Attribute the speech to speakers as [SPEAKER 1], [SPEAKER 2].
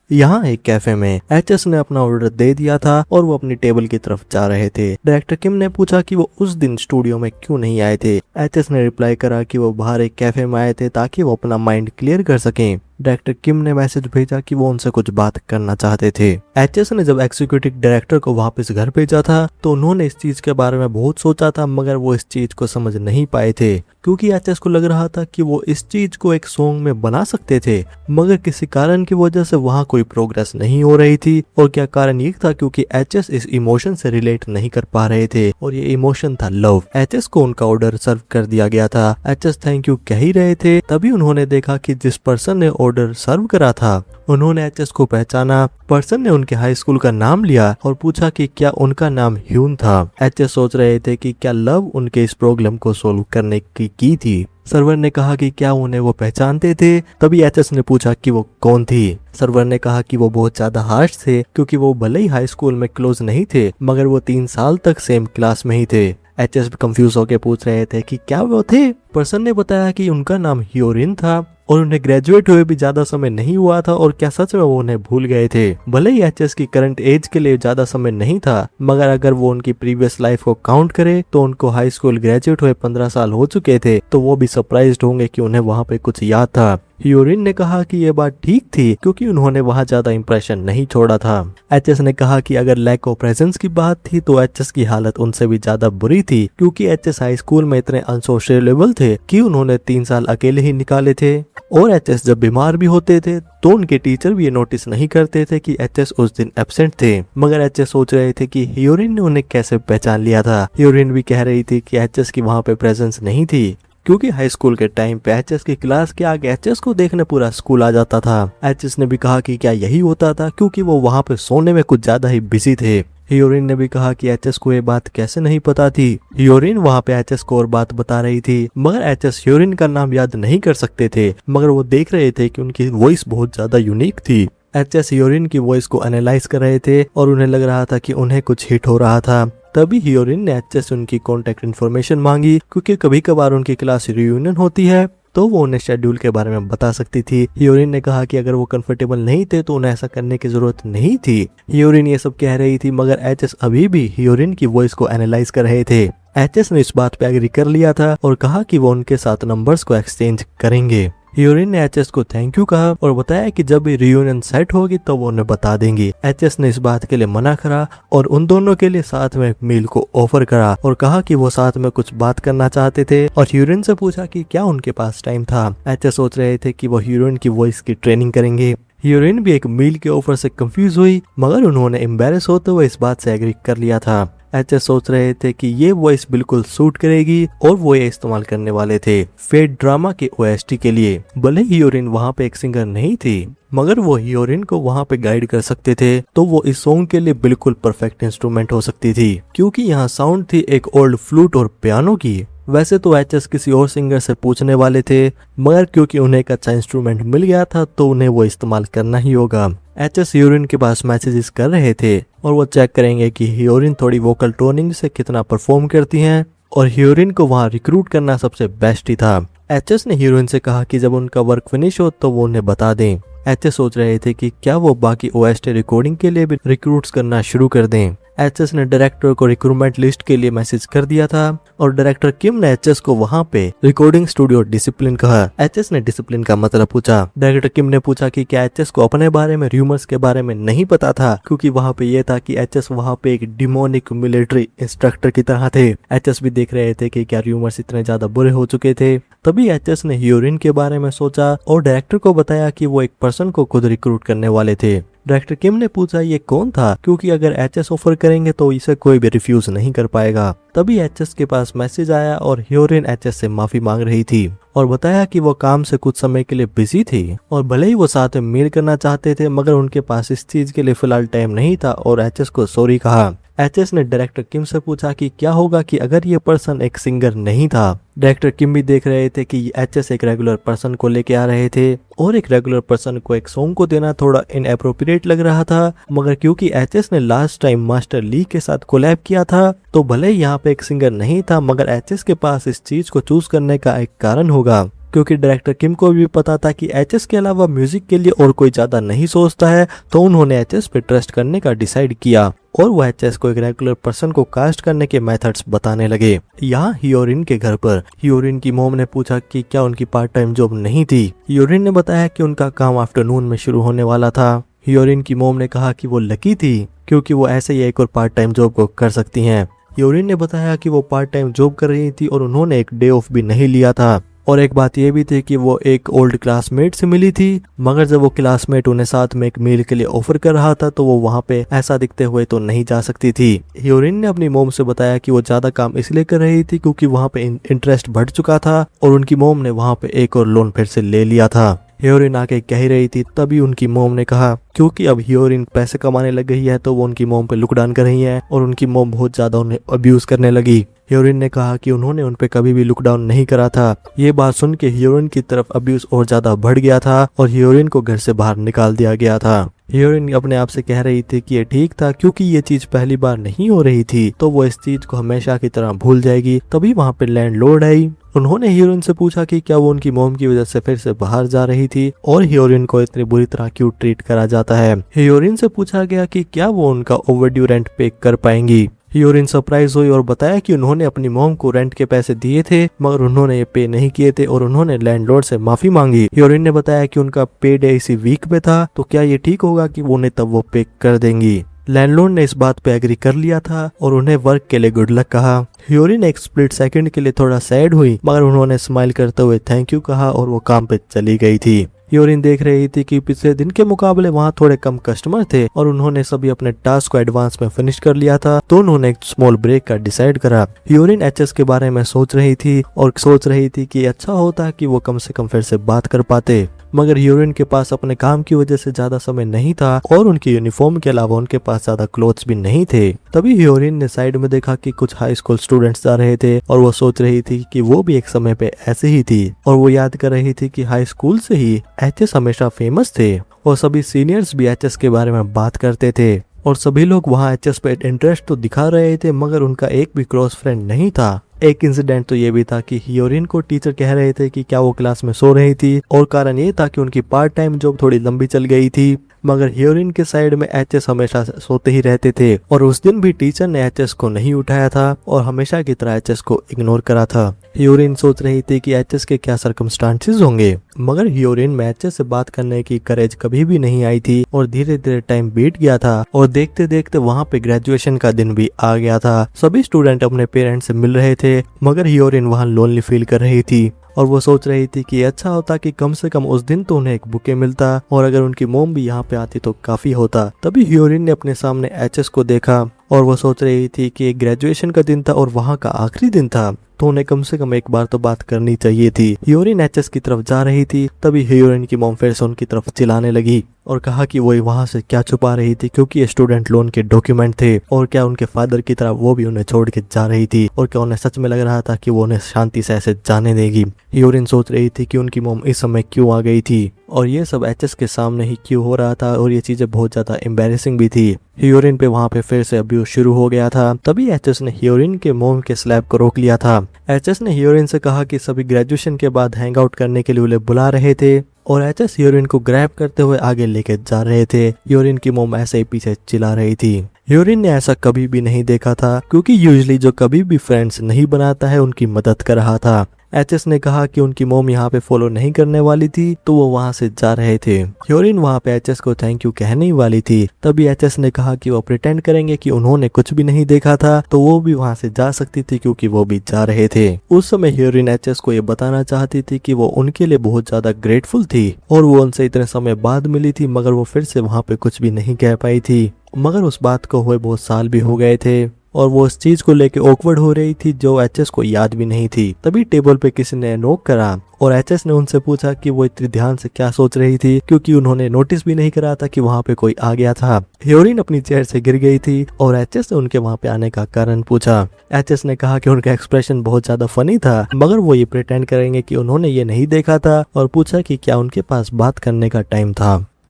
[SPEAKER 1] यहाँ एक कैफे में एचएस ने अपना ऑर्डर दे दिया था और वो अपनी टेबल की तरफ जा रहे थे। डायरेक्टर किम ने पूछा कि वो उस दिन स्टूडियो में क्यों नहीं आए थे। एचएस ने रिप्लाई करा कि वो बाहर एक कैफे में आए थे ताकि वो अपना माइंड क्लियर कर सकें। डायरेक्टर किम ने मैसेज भेजा कि वो उनसे कुछ बात करना चाहते थे। एचएस ने जब एग्जीक्यूटिव डायरेक्टर को वापस घर भेजा था तो उन्होंने इस चीज के बारे में बहुत सोचा था, मगर वो इस चीज को समझ नहीं पाए थे क्योंकि एचएस को लग रहा था कि वो इस चीज को एक सॉन्ग में बना सकते थे, मगर किसी कारण की वजह से वहाँ कोई प्रोग्रेस नहीं हो रही थी। और क्या कारण ये था क्योंकि एचएस इस इमोशन से रिलेट नहीं कर पा रहे थे और ये इमोशन था लव। एचएस को उनका ऑर्डर सर्व कर दिया गया था। एचएस थैंक यू कह ही रहे थे, तभी उन्होंने देखा कि जिस पर्सन ने ऑर्डर सर्व करा था उन्होंने एचएस को पहचाना। पर्सन ने उनके हाई स्कूल का नाम लिया और पूछा कि क्या उनका नाम ह्यून था। एचएस सोच रहे थे कि क्या लव उनके इस प्रॉब्लम को सोल्व करने की थी। सर्वर ने कहा कि क्या उन्हें वो पहचानते थे। तभी एचएस ने पूछा कि वो कौन थी। सर्वर ने कहा कि वो बहुत ज्यादा हार्श थे क्योंकि वो भले ही हाई स्कूल में क्लोज नहीं थे मगर वो 3 साल तक सेम क्लास में ही थे। एचएस कंफ्यूज होकर पूछ रहे थे कि क्या वो थे। पर्सन ने बताया कि उनका नाम ह्योरिन था और उन्हें ग्रेजुएट हुए भी ज्यादा समय नहीं हुआ था और क्या सच में वो उन्हें भूल गए थे। भले ही एचएस की करंट एज के लिए ज्यादा समय नहीं था, मगर अगर वो उनकी प्रीवियस लाइफ को काउंट करे तो उनको हाई स्कूल ग्रेजुएट हुए 15 साल हो चुके थे, तो वो भी सरप्राइज्ड होंगे कि उन्हें वहाँ पे कुछ याद था। ह्योरिन ने कहा कि ये बात ठीक थी क्योंकि उन्होंने वहाँ ज्यादा इंप्रेशन नहीं छोड़ा था। एचएस ने कहा कि अगर लैक ऑफ प्रेजेंस की बात थी तो एचएस की हालत उनसे भी ज्यादा बुरी थी क्योंकि एचएस हाई स्कूल में इतने अनसोशलेबल थे कि उन्होंने 3 साल अकेले ही निकाले थे। और एचएस जब बीमार भी होते थे तो उनके टीचर भी ये नोटिस नहीं करते थे कि एचएस उस दिन एब्सेंट थे, मगर एचएस सोच रहे थे कि ह्योरिन ने उन्हें कैसे पहचान लिया था। ह्योरिन भी कह रही थी कि एचएस की वहाँ पे प्रेजेंस नहीं थी क्योंकि हाई स्कूल के टाइम पे एचएस की क्लास के आगे एचएस को देखने पूरा स्कूल आ जाता था। एचएस ने भी कहा कि क्या यही होता था क्योंकि वो वहाँ पे सोने में कुछ ज्यादा ही बिजी थे। ह्योरिन ने भी कहा कि एचएस को ये बात कैसे नहीं पता थी। ह्योरिन वहाँ पे एचएस को और बात बता रही थी, मगर एचएस ह्योरिन का नाम याद नहीं कर सकते थे, मगर वो देख रहे थे कि उनकी वॉइस बहुत ज्यादा यूनिक थी। एचएस ह्योरिन की वॉइस को एनालाइज कर रहे थे और उन्हें लग रहा था कि उन्हें कुछ हिट हो रहा था। तभी ह्योरिन ने एचएस से उनकी कॉन्टेक्ट इन्फॉर्मेशन मांगी क्योंकि कभी कभार उनकी क्लास रियूनियन होती है तो वो उन्हें शेड्यूल के बारे में बता सकती थी। ह्योरिन ने कहा कि अगर वो कंफर्टेबल नहीं थे तो उन्हें ऐसा करने की जरूरत नहीं थी। ह्योरिन ये सब कह रही थी मगर एचएस अभी भी ह्योरिन की वॉइस को एनालाइज कर रहे थे। एचएस ने इस बात पे एग्री कर लिया था और कहा कि वो उनके साथ नंबर्स को एक्सचेंज करेंगे। ह्योरिन ने एचएस को थैंक यू कहा और बताया कि जब भी रियूनियन सेट होगी तो वो उन्हें बता देंगी। एचएस ने इस बात के लिए मना करा और उन दोनों के लिए साथ में मील को ऑफर करा और कहा कि वो साथ में कुछ बात करना चाहते थे और ह्योरिन से पूछा कि क्या उनके पास टाइम था। एचएस सोच रहे थे कि वो ह्योरिन की वॉइस की ट्रेनिंग करेंगे। ह्योरिन भी एक मील के ऑफर से कंफ्यूज हुई, मगर उन्होंने एम्बेरस होते हुए इस बात से एग्री कर लिया था। एचएस सोच रहे थे कि ये वॉइस बिल्कुल सूट करेगी और वो ये इस्तेमाल करने वाले थे फेट ड्रामा के ओएसटी के लिए। भले ह्योरिन वहाँ पे एक सिंगर नहीं थी, मगर वो ह्योरिन को वहाँ पे गाइड कर सकते थे, तो वो इस सॉन्ग के लिए बिल्कुल परफेक्ट इंस्ट्रूमेंट हो सकती थी क्योंकि यहाँ साउंड थी एक ओल्ड फ्लूट और पियानो की। वैसे तो एचएस किसी और सिंगर से पूछने वाले थे, मगर क्योंकि उन्हें एक अच्छा इंस्ट्रूमेंट मिल गया था तो उन्हें वो इस्तेमाल करना ही होगा। एचएस ह्योरिन के पास मैसेजेस कर रहे थे और वो चेक करेंगे कि ह्योरिन थोड़ी वोकल टोनिंग से कितना परफॉर्म करती हैं और ह्योरिन को वहाँ रिक्रूट करना सबसे बेस्ट ही था। एचएस ने ह्योरिन से कहा कि जब उनका वर्क फिनिश हो तो वो उन्हें बता दें। एचएस सोच रहे थे कि क्या वो बाकी ओएसटी रिकॉर्डिंग के लिए भी रिक्रूट्स करना शुरू कर दें। एचएस ने डायरेक्टर को रिक्रूटमेंट लिस्ट के लिए मैसेज कर दिया था और डायरेक्टर किम ने एचएस को वहां पे रिकॉर्डिंग स्टूडियो डिसिप्लिन कहा। एचएस ने डिसिप्लिन का मतलब पूछा। डायरेक्टर किम ने पूछा कि क्या एचएस को अपने बारे में र्यूमर्स के बारे में नहीं पता था क्योंकि वहां पे ये था कि एचएस वहां पे एक डिमोनिक मिलिट्री इंस्ट्रक्टर की तरह थे। एचएस भी देख रहे थे कि क्या र्यूमर्स इतने ज्यादा बुरे हो चुके थे। तभी एचएस ने ह्योरिन के बारे में सोचा और डायरेक्टर को बताया कि वो एक पर्सन को खुद रिक्रूट करने वाले थे। डायरेक्टर किम ने पूछा ये कौन था क्योंकि अगर एचएस ऑफर करेंगे तो इसे कोई भी रिफ्यूज नहीं कर पाएगा। तभी एचएस के पास मैसेज आया और ह्योरिन एचएस से माफी मांग रही थी और बताया कि वो काम से कुछ समय के लिए बिजी थी और भले ही वो साथ में मील करना चाहते थे मगर उनके पास इस चीज के लिए फिलहाल टाइम नहीं था और एचएस को सॉरी कहा। एचएस ने डायरेक्टर किम से पूछा कि क्या होगा कि अगर ये पर्सन एक सिंगर नहीं था। डायरेक्टर किम भी देख रहे थे कि एचएस एक रेगुलर पर्सन को लेके आ रहे थे और एक रेगुलर पर्सन को एक सॉन्ग को देना थोड़ा इनएप्रोप्रिएट लग रहा था, मगर क्योंकि एचएस ने लास्ट टाइम मास्टर ली के साथ कोलैब किया था तो भले यहाँ पे एक सिंगर नहीं था मगर एचएस के पास इस चीज को चूज करने का एक कारण होगा। क्योंकि डायरेक्टर किम को भी पता था कि एचएस के अलावा म्यूजिक के लिए और कोई ज्यादा नहीं सोचता है, तो उन्होंने एचएस पे ट्रस्ट करने का डिसाइड किया और वो एचएस को एक रेगुलर पर्सन को कास्ट करने के मेथड्स बताने लगे। यहाँ हियोरिन के घर पर हियोरिन की मॉम ने पूछा कि क्या उनकी पार्ट टाइम जॉब नहीं थी। हियोरिन ने बताया कि उनका काम आफ्टरनून में शुरू होने वाला था। हियोरिन की मॉम ने कहा कि वो लकी थी क्योंकि वो ऐसे ही एक और पार्ट टाइम जॉब को कर सकती हैं। हियोरिन ने बताया कि वो पार्ट टाइम जॉब कर रही थी और उन्होंने एक डे ऑफ भी नहीं लिया था। और एक बात ये भी थी कि वो एक ओल्ड क्लासमेट से मिली थी, मगर जब वो क्लासमेट उन्हें साथ में एक मील के लिए ऑफर कर रहा था तो वो वहाँ पे ऐसा दिखते हुए तो नहीं जा सकती थी। हियोरिन ने अपनी मोम से बताया कि वो ज्यादा काम इसलिए कर रही थी क्योंकि वहाँ पे इंटरेस्ट बढ़ चुका था और उनकी मोम ने वहाँ पे एक और लोन फिर से ले लिया था। हियोरिन आके कह रही थी, तभी उनकी मोम ने कहा क्योंकि अब हियोरिन पैसे कमाने लग गई है तो वो उनकी मोम पे लुक डाउन कर रही है और उनकी मोम बहुत ज्यादा उन्हें अब्यूज करने लगी। हियोरिन ने कहा कि उन्होंने उन पे कभी भी लुक डाउन नहीं करा था। ये बात सुन के हियोरिन की तरफ अब्यूज और ज्यादा बढ़ गया था और हियोरिन को घर से बाहर निकाल दिया गया था। हियोरिन अपने आप से कह रही थी कि ये ठीक था क्योंकि ये चीज पहली बार नहीं हो रही थी तो वो इस चीज को हमेशा की तरह भूल जाएगी। तभी वहाँ पे लैंडलॉर्ड आई। उन्होंने हियोरिन से पूछा कि क्या वो उनकी मोम की वजह से फिर से बाहर जा रही थी और हियोरिन को इतनी बुरी तरह क्यों ट्रीट करा जाता है। हियोरिन से पूछा गया कि क्या वो उनका ओवरड्यू रेंट पे कर पाएंगी। हियोरिन सरप्राइज हुई और बताया कि उन्होंने अपनी मोम को रेंट के पैसे दिए थे मगर उन्होंने ये पे नहीं किए थे और उन्होंने लैंडलॉर्ड से माफी मांगी। हियोरिन ने बताया कि उनका पे डे इसी वीक में था तो क्या ये ठीक होगा कि वो उन्हें तब वो पे कर देंगी। लैंडलॉर्ड ने इस बात पे एग्री कर लिया था और उन्हें वर्क के लिए गुड लक कहा। हियोरिन एक स्प्लिट सेकंड के लिए थोड़ा सैड हुई मगर उन्होंने स्माइल करते हुए थैंक यू कहा और वो काम पे चली गई थी। हियोरिन देख रही थी कि पिछले दिन के मुकाबले वहाँ थोड़े कम कस्टमर थे और उन्होंने सभी अपने टास्क को एडवांस में फिनिश कर लिया था तो उन्होंने एक स्मॉल ब्रेक का डिसाइड करा। हियोरिन एचएस के बारे में सोच रही थी और सोच रही थी कि अच्छा होता कि वो कम से कम फिर से बात कर पाते, मगर हियोरिन के पास अपने काम की वजह से ज्यादा समय नहीं था और उनकी यूनिफॉर्म के अलावा उनके पास ज्यादा क्लोथ्स भी नहीं थे। तभी हियोरिन ने साइड में देखा कि कुछ हाई स्कूल स्टूडेंट्स जा रहे थे और वो सोच रही थी कि वो भी एक समय पे ऐसे ही थी और वो याद कर रही थी कि हाई स्कूल से ही एचएस हमेशा फेमस थे और सभी सीनियर्स भी एचएस के बारे में बात करते थे और सभी लोग वहाँ एचएस पे इंटरेस्ट तो दिखा रहे थे मगर उनका एक भी क्लोज फ्रेंड नहीं था। एक इंसिडेंट तो ये भी था कि हियोरिन को टीचर कह रहे थे कि क्या वो क्लास में सो रही थी और कारण ये था कि उनकी पार्ट टाइम जॉब थोड़ी लंबी चल गई थी, मगर हियोरिन के साइड में एचएस हमेशा सोते ही रहते थे और उस दिन भी टीचर ने एचएस को नहीं उठाया था और हमेशा की तरह एचएस को इग्नोर करा था। हियोरिन सोच रही थी कि एचएस के क्या सर्कमस्टांसेस होंगे, मगर हियोरिन में एचएस से बात करने की करेज कभी भी नहीं आई थी और धीरे धीरे टाइम बीत गया था और देखते देखते वहाँ पे ग्रेजुएशन का दिन भी आ गया था। सभी स्टूडेंट अपने पेरेंट्स से मिल रहे थे मगर हियोरिन वहाँ लोनली फील कर रही थी और वो सोच रही थी कि अच्छा होता कि कम से कम उस दिन तो उन्हें एक बुके मिलता और अगर उनकी मोम भी यहाँ पे आती तो काफी होता। तभी हियोरिन ने अपने सामने एचएस को देखा और वो सोच रही थी कि ग्रेजुएशन का दिन था और वहाँ का आखिरी दिन था तो उन्हें कम से कम एक बार तो बात करनी चाहिए थी। हियोरिन एचएस की तरफ जा रही थी तभी हियोरिन की मोम फिर से उनकी तरफ चिल्लाने लगी और कहा कि वो वहाँ से क्या छुपा रही थी क्योंकि ये स्टूडेंट लोन के डॉक्यूमेंट थे और क्या उनके फादर की तरह वो भी उन्हें छोड़ के जा रही थी और क्या उन्हें सच में लग रहा था कि वो उन्हें शांति से ऐसे जाने देगी। हियोरिन सोच रही थी कि उनकी मोम इस समय क्यों आ गई थी और ये सब एचएस के सामने ही क्यों हो रहा था और ये चीजें बहुत ज्यादा एम्बैरेसिंग भी थी। हियोरिन पे वहाँ पे फिर से अब्यूज शुरू हो गया था। तभी एचएस ने हियोरिन के मोम के स्लैब को रोक लिया था। एचएस ने हियोरिन से कहा कि सभी ग्रेजुएशन के बाद हैंग आउट करने के लिए उन्हें बुला रहे थे और एचएस हियोरिन को ग्रैब करते हुए आगे लेके जा रहे थे। हियोरिन की मोम ऐसे ही पीछे चिल्ला रही थी। हियोरिन ने ऐसा कभी भी नहीं देखा था क्योंकि यूजुअली जो कभी भी फ्रेंड्स नहीं बनाता है उनकी मदद कर रहा था। एचएस ने कहा कि उनकी मोम यहाँ पे फॉलो नहीं करने वाली थी तो वो वहाँ से जा रहे थे। हियोरिन वहाँ पे एचएस को थैंक यू कहने ही वाली थी तभी एचएस ने कहा कि वो प्रिटेंड करेंगे कि उन्होंने कुछ भी नहीं देखा था तो वो भी वहाँ से जा सकती थी क्योंकि वो भी जा रहे थे। उस समय हियोरिन एचएस को ये बताना चाहती थी कि वो उनके लिए बहुत ज्यादा ग्रेटफुल थी और वो उनसे इतने समय बाद मिली थी मगर वो फिर से वहाँ पे कुछ भी नहीं कह पाई थी। मगर उस बात को हुए बहुत साल भी हो गए थे और वो उस चीज को लेके ऑकवर्ड हो रही थी जो एचएस को याद भी नहीं थी। तभी टेबल पे किसी ने नॉक करा और एचएस ने उनसे पूछा कि वो इतनी ध्यान से क्या सोच रही थी क्योंकि उन्होंने नोटिस भी नहीं करा था कि वहाँ पे कोई आ गया था। हियोरिन अपनी चेयर से गिर गई थी और एचएस ने उनके वहाँ पे आने का कारण पूछा। एचएस ने कहा कि उनका एक्सप्रेशन बहुत ज्यादा फनी था मगर वो ये प्रिटेंड करेंगे कि उन्होंने ये नहीं देखा था और पूछा कि क्या उनके पास बात करने का टाइम था।